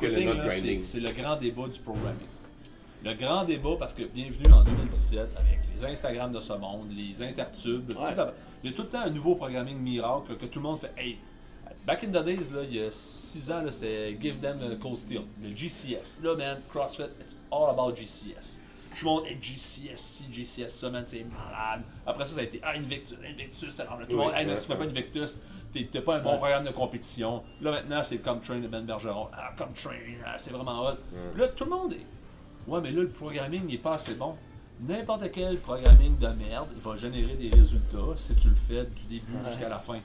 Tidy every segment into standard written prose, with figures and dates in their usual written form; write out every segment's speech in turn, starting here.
quitting, not là, grinding. c'est le grand débat du programming. Le grand débat, parce que bienvenue en 2017 avec les Instagram de ce monde, les intertubes, il y a tout le temps un nouveau programming miracle là, que tout le monde fait. Hey, back in the days, là, il y a 6 ans, là, c'était Give them Cold Steel, le GCS. Là, man, CrossFit, it's all about GCS. Tout le monde est GCS, ci, GCS, ça, man, c'est malade. Après ça a été Invictus, c'est énorme. Tout le monde, hey, si tu fais pas Invictus, t'as pas un bon programme de compétition. Là, maintenant, c'est Come Train de Ben Bergeron. Ah, Come Train, c'est vraiment hot. Puis là, tout le monde est. Ouais, mais là, le programming n'est pas assez bon. N'importe quel programming de merde, il va générer des résultats si tu le fais du début jusqu'à la fin.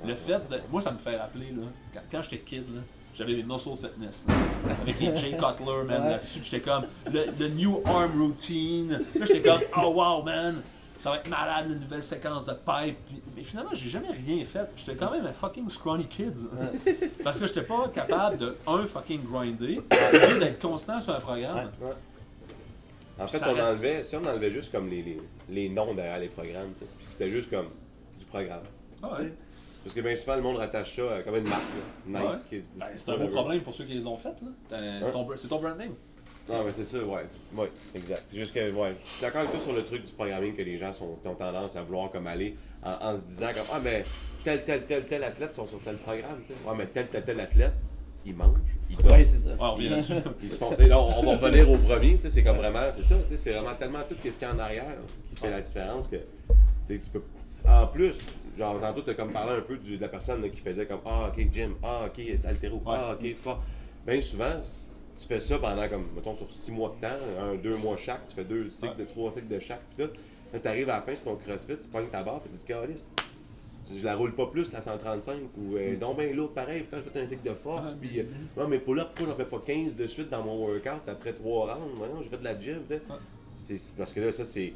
Le fait de. Moi, ça me fait rappeler, là, quand j'étais kid, là, j'avais mes Muscle Fitness, là, avec les Jay Cutler, man, là-dessus, j'étais comme le New Arm Routine. Là, j'étais comme, oh wow, man, ça va être malade, une nouvelle séquence de pipe. Mais finalement, j'ai jamais rien fait. J'étais quand même un fucking scrawny kid. Parce que j'étais pas capable de, fucking grinder, et d'être constant sur un programme. En fait, si on enlevait juste comme les noms derrière les programmes, puis c'était juste comme du programme. Parce que bien souvent, le monde rattache ça comme une marque. Là. Nike, c'est un beau problème pour ceux qui les ont faites. C'est ton brand name. Non, mais c'est ça, ouais, exact. C'est juste que, je suis d'accord avec toi sur le truc du programming que les gens ont tendance à vouloir comme aller en se disant comme, ah, mais tel athlète sont sur tel programme, tu sais. Ouais, mais tel athlète, il mange, il dort. Oui, c'est ça. On revient là-dessus. Ils se font, là, on va revenir au premier, c'est comme vraiment, c'est ça, c'est vraiment tellement tout ce qu'il y a en arrière qui fait la différence que, tu peux, en plus, genre, tantôt, tu as comme parlé un peu de la personne là, qui faisait comme, ah, ok, gym, ah, ok, haltéro, ah, ok, fort. Bien souvent, tu fais ça pendant, comme, mettons, sur 6 mois de temps, 2 mois chaque, tu fais 2 cycles, 3 cycles de chaque, puis tout. Là, tu arrives à la fin sur ton CrossFit, tu pognes ta barre, puis tu dis, calice, je la roule pas plus, la 135, ou donc ben l'autre pareil, quand je fais un cycle de force, puis non, mais pull-up, pourquoi j'en fais pas 15 de suite dans mon workout après 3 rounds, non, je fais de la gym, c'est parce que là, ça, c'est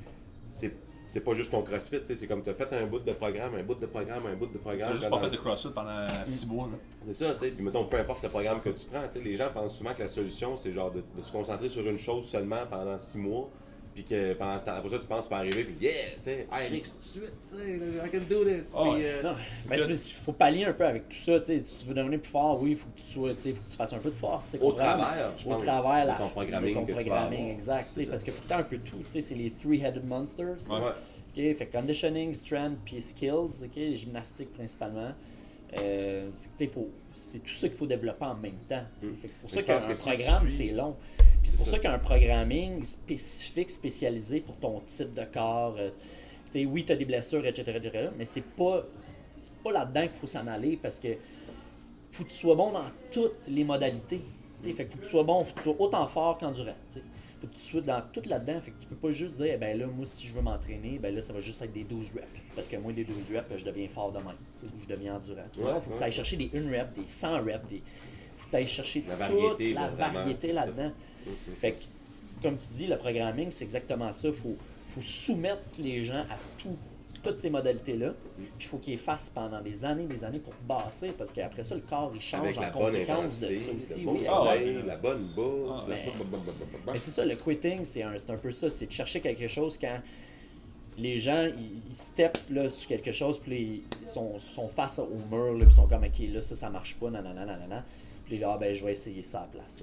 pas juste ton CrossFit, c'est comme tu as fait un bout de programme. Tu n'as juste pas fait de CrossFit pendant 6 mois. Là. C'est ça, tu sais. Puis mettons, peu importe le programme que tu prends, les gens pensent souvent que la solution, c'est genre de se concentrer sur une chose seulement pendant 6 mois. Puis que pendant ce temps, après ça, tu penses que tu vas arriver, puis yeah, tu sais, RX tout de suite, tu sais, I can do this. Non, mais il faut pallier un peu avec tout ça, tu sais. Si tu veux devenir plus fort, oui, il faut que tu sois, tu sais, faut que tu fasses un peu de force. Au travers, je pense, au travers de ton programming, exact, tu sais, parce qu'il faut que tu aies un peu de tout, tu sais, c'est les three-headed monsters. OK, fait conditioning, strength, puis skills, OK, gymnastique principalement. C'est tout ça qu'il faut développer en même temps. Fait que c'est pour ça qu'un programme, c'est long. Puis c'est pour ça qu'un programming spécifique, spécialisé pour ton type de corps, oui, tu as des blessures, etc., mais c'est pas là-dedans qu'il faut s'en aller parce que faut que tu sois bon dans toutes les modalités. Fait que faut que tu sois bon, faut que tu sois autant fort qu'endurant. Faut que tu sois dans tout là-dedans, fait que tu peux pas juste dire, ben là, moi, si je veux m'entraîner, ben là, ça va juste être des 12 reps. Parce que moi, des 12 reps, je deviens fort de même, ou je deviens endurant. Faut que tu ailles chercher des 1 rep, des 100 reps, faut que tu ailles chercher toute la variété là-dedans. Fait que, comme tu dis, le programming, c'est exactement ça. Faut soumettre les gens à toutes ces modalités-là, puis il faut qu'ils les fassent pendant des années pour bâtir, parce qu'après ça, le corps, il change en conséquence de ça aussi. La bonne bouffe. Mais c'est ça, le quitting, c'est un peu ça, c'est de chercher quelque chose quand les gens, ils steppent là, sur quelque chose, puis ils sont face au mur, puis ils sont comme, OK, là, ça marche pas, nanana. Puis là, ben, je vais essayer ça à la place.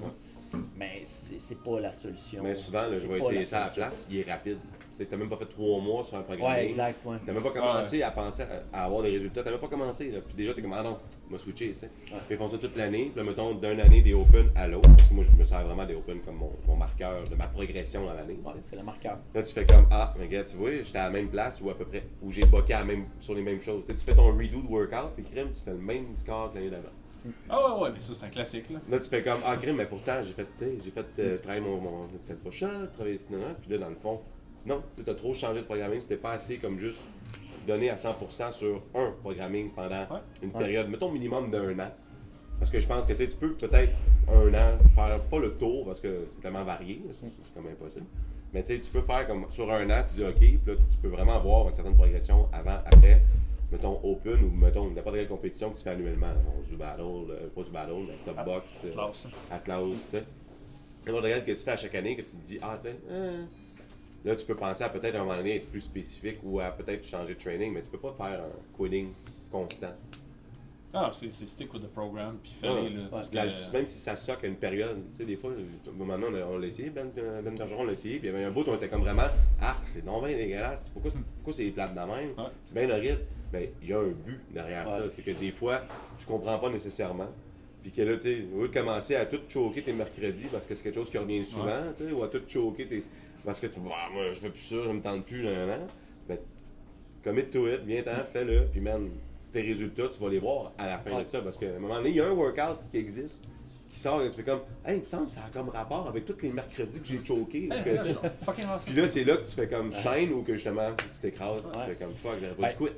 Mais c'est pas la solution. Mais souvent, je vais essayer ça à la place, il est rapide. Tu n'as même pas fait 3 mois sur un programme. Ouais, exact. Ouais. Tu n'as même pas commencé à penser à avoir des résultats. Tu n'as même pas commencé. Là. Puis déjà, tu es comme, ah non, je vais switcher. Tu sais. Puis ils font ça toute l'année. Puis là, mettons, d'une année des Open à l'autre. Parce que moi, je me sers vraiment des Open comme mon marqueur de ma progression dans l'année. Ouais, c'est le marqueur. Là, tu fais comme, ah, mais regarde, tu vois, j'étais à la même place ou à peu près, où j'ai boqué sur les mêmes choses. Tu fais ton redo de workout, puis crème, tu fais le même score que l'année d'avant. Ah ouais, mais ça, c'est un classique. Là, tu fais comme, ah, crème, mais pourtant, je travaille mon set push-up, je travaille sinon, puis là, dans le fond, non, tu as trop changé de programming, c'était pas assez comme juste donner à 100% sur un programming pendant une période, mettons minimum d'1 an. Parce que je pense que tu peux peut-être 1 an faire pas le tour parce que c'est tellement varié, c'est comme impossible. Mais tu peux faire comme sur 1 an, tu dis OK, puis là tu peux vraiment avoir une certaine progression avant, après, mettons Open ou mettons n'importe quelle compétition que tu fais annuellement. Du battle, pas du battle, mais top box, Atlas, tu sais. N'importe quel que tu fais à chaque année que tu te dis ah tu sais. Là, tu peux penser à peut-être à un moment donné être plus spécifique ou à peut-être changer de training, mais tu peux pas faire un quitting constant. Ah, c'est stick with the program, puis fallait, là, parce que... Même si ça soque à une période, tu sais, des fois, maintenant on l'a essayé, Ben Bergeron on l'a essayé, puis il y avait un bout où on était comme vraiment, c'est non bien dégueulasse, pourquoi c'est plate de même, c'est bien horrible, mais il y a un but derrière ça, c'est que des fois, tu comprends pas nécessairement, puis que là, tu sais, au lieu de commencer à tout choquer tes mercredis, parce que c'est quelque chose qui revient souvent, tu sais, ou à tout choquer parce que tu dis, moi je fais plus ça, je me tente plus, ben, commit to it, viens-t'en, fais-le, puis man, tes résultats, tu vas les voir à la fin de ça. Parce qu'à un moment donné, il y a un workout qui existe, qui sort et tu fais comme, hey, il me semble que ça a comme rapport avec tous les mercredis que j'ai choqué. Puis là, c'est là que tu fais comme shine ou que justement, tu t'écrases, tu fais comme fuck, j'aurais pas dû quit.